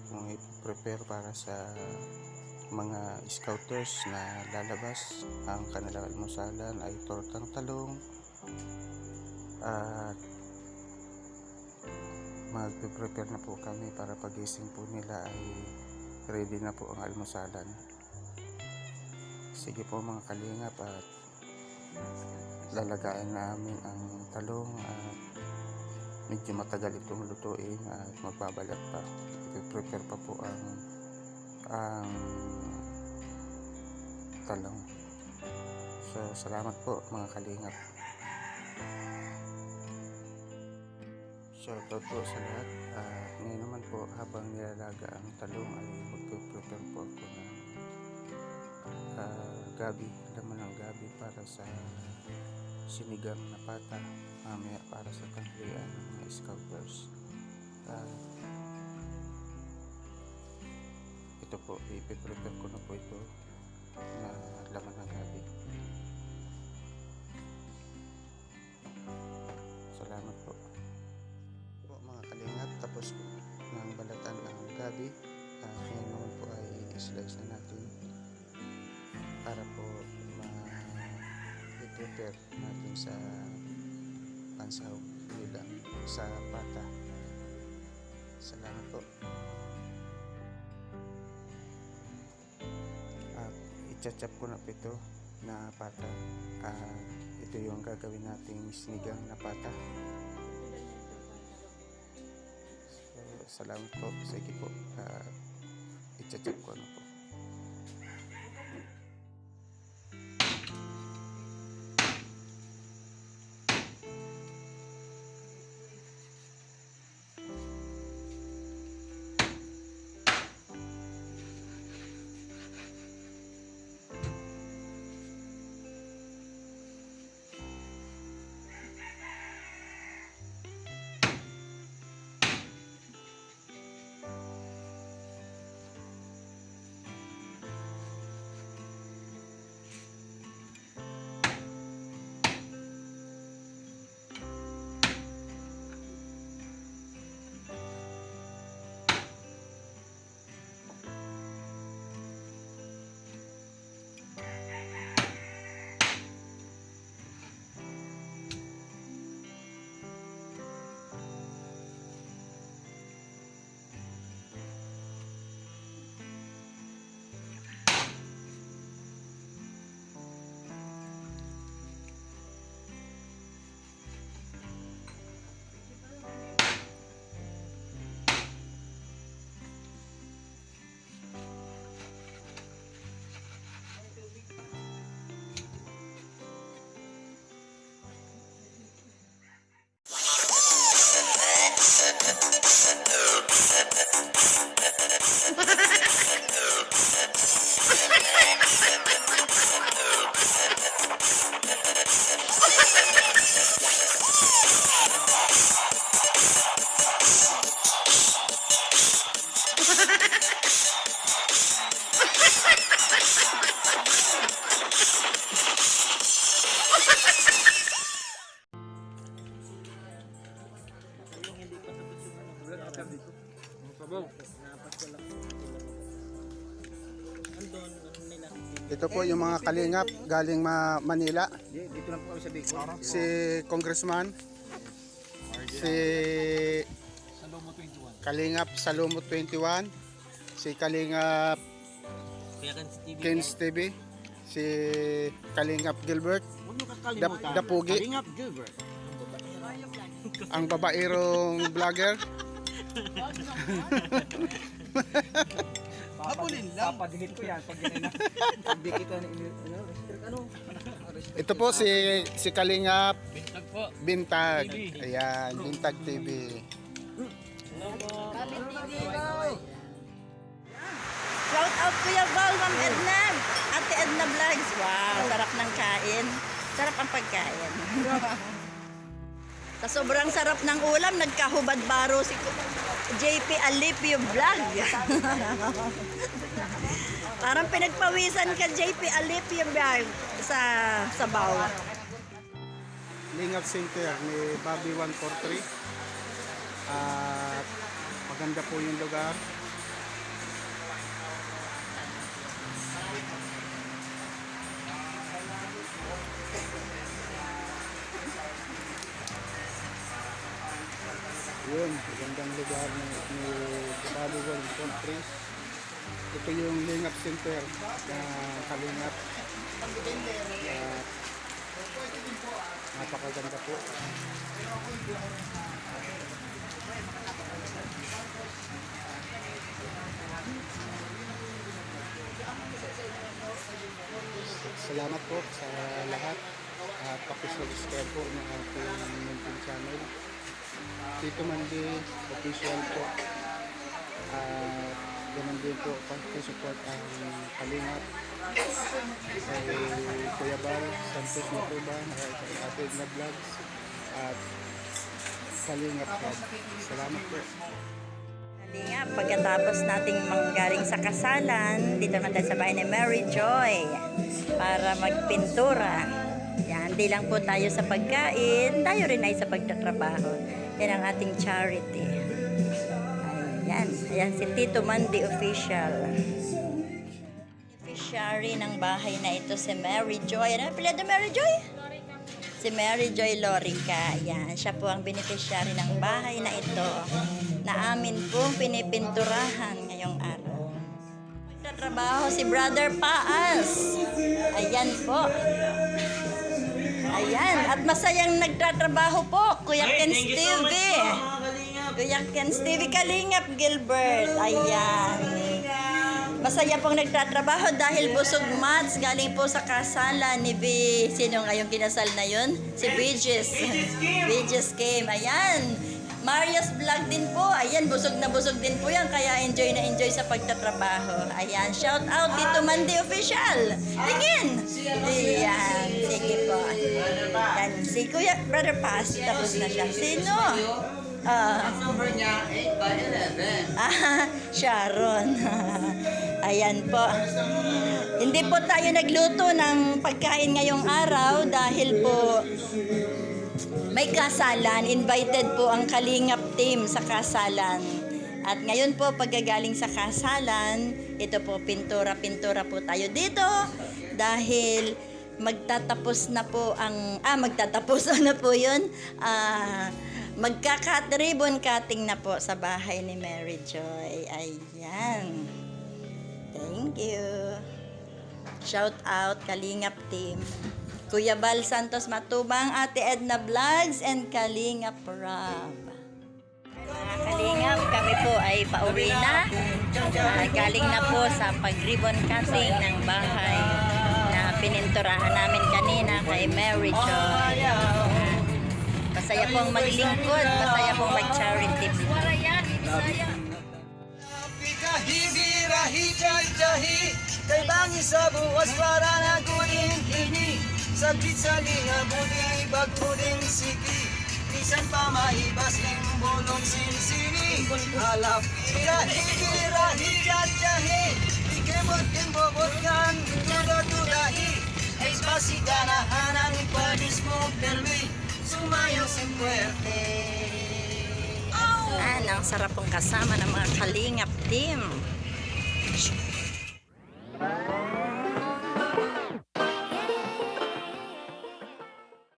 pong i-prepare para sa mga scouters na lalabas. Ang kanilang almusalan ay tortang talong at magpe-prepare na po kami para pagising po nila ay ready na po ang almusalan. Sige po mga kalingap, at lalagayin namin ang talong at medyo matagal itong lutuin at magbabalat pa. I-prepare pa po ang talong. So salamat po mga kalingap. Shoutout po sa lahat. At ngayon naman po, habang nilalaga ang talong ay magpe-prepare po ako ng gabi, laman ng gabi para sa sinigang na pata mamaya para sa tanghalian ng mga scouters. Ito po, ipiprepare ko na po ito na laman ng gabi. Salamat po. Mga kalingap, tapos po ng balatan ang gabi. Ngayon naman po ay slice na natin para po i-prepare natin sa pansaw nila sa pata. Salamat po. At i-chop ko na po ito na pata. Ito yung gagawin nating sinigang na pata. So, salamat po. Sige po. I-chop ko na po. Ito po yung mga kalingap galing Manila. Dito lang po kami sa Bicol. Si Congressman, si Kalingap Salomo 21, si Kalingap Kens TV, si Kalingap Gilbert, Dapugi, Kalingap Gilbert. ang babaerong vlogger. Habulin lang. Papadikit ko yan pag ganyan na. Pagbikit ko ano? Ito po si Kalingap Bintag po. Bintag. Ayan, Bintag TV. Shout out Kuya Val, Ma'am Edna. Ate Edna Vlogs. Wow, sarap ng kain. Sarap ang pagkain. Sa sobrang sarap ng ulam, nagkahubad baro si JP Alipio Vlog. Parang pinagpawisan ka JP Alipio Vlog sa bawah. Lingap Center ni Bobby 143. At maganda po yung lugar. Yun, magandang lugar ni Volleyball Country. Ito yung Lingap Center na Kalingap. Napakaganda po. Salamat po sa lahat at pakisubscribe po ng ating YouTube channel. Tito Mandy official po. Ganun din po pag-support ang Kalingap kay Kuya Bal Santos Matuba, kay Ate Edna Vlogs at Kalingap Club. Salamat po. Kalingap, pagkatapos nating manggaling sa kasalan, dito naman tayo sa bahay ni Mary Joy para magpintura. Yan, di lang po tayo sa pagkain, tayo rin ay sa pagtatrabaho. Yan ang ating charity. Ayan si Tito Mandy Official. Beneficiary ng bahay na ito si Mary Joy. Ano ang apelyido Mary Joy? Si Mary Joy Lorica. Ayan, siya po ang beneficiary ng bahay na ito na amin pong pinipinturahan ngayong araw. Nagtatrabaho si Brother Paas. Ayan po. Ayan, at masayang nagtatrabaho po, Kuya Ken Stevie. Kuya Ken Stevie Kalingap Gilbert. Ayan. Masaya pong nagtatrabaho dahil busog mats galing po sa kasalan ni sino ngayong kinasal na yun? Si Bridges. Bridges came. Ayan. Marius Vlog din po. Ayan, busog na busog din po yan. Kaya enjoy na enjoy sa pagtatrabaho. Ayan, shout out Tito Mandy Official. Tingin. Ayan, sige po. Ayan, si Kuya Brother Pass. Tapos na siya. Sino? Number niya, 8/11. Sharon. Ayan po. Hindi po tayo nagluto ng pagkain ngayong araw dahil po may kasalan. Invited po ang Kalingap team sa kasalan. At ngayon po, pagkagaling sa kasalan, ito po, pintura-pintura po tayo dito dahil magtatapos na po ang, magtatapos na po yun. Magka-cut ribbon cutting na po sa bahay ni Mary Joy. Ayan. Thank you. Shout out Kalingap team. Kuya Bal Santos Matubang, Ate Edna Vlogs, and Kalingap Rob. Mga Kalingap, kami po ay pauwi na. Galing na po sa pag-ribbon cutting ng bahay na pininturahan namin kanina kay Mary Joy. Masaya pong maglingkod, masaya pong mag-charity. Kay bangi sa buwas para na kunin ini. Saglit sa linga budi bagpuding siki. Bisan pa maibas ng bolong sinisini. Halapira hibira hijajahi. Ikemot bobot kan tuda-tudahi. Espasi ganahanan ipadis mo permi. Sumayo sin puerte. Ang sarap pong kasama ng mga Kalingap team.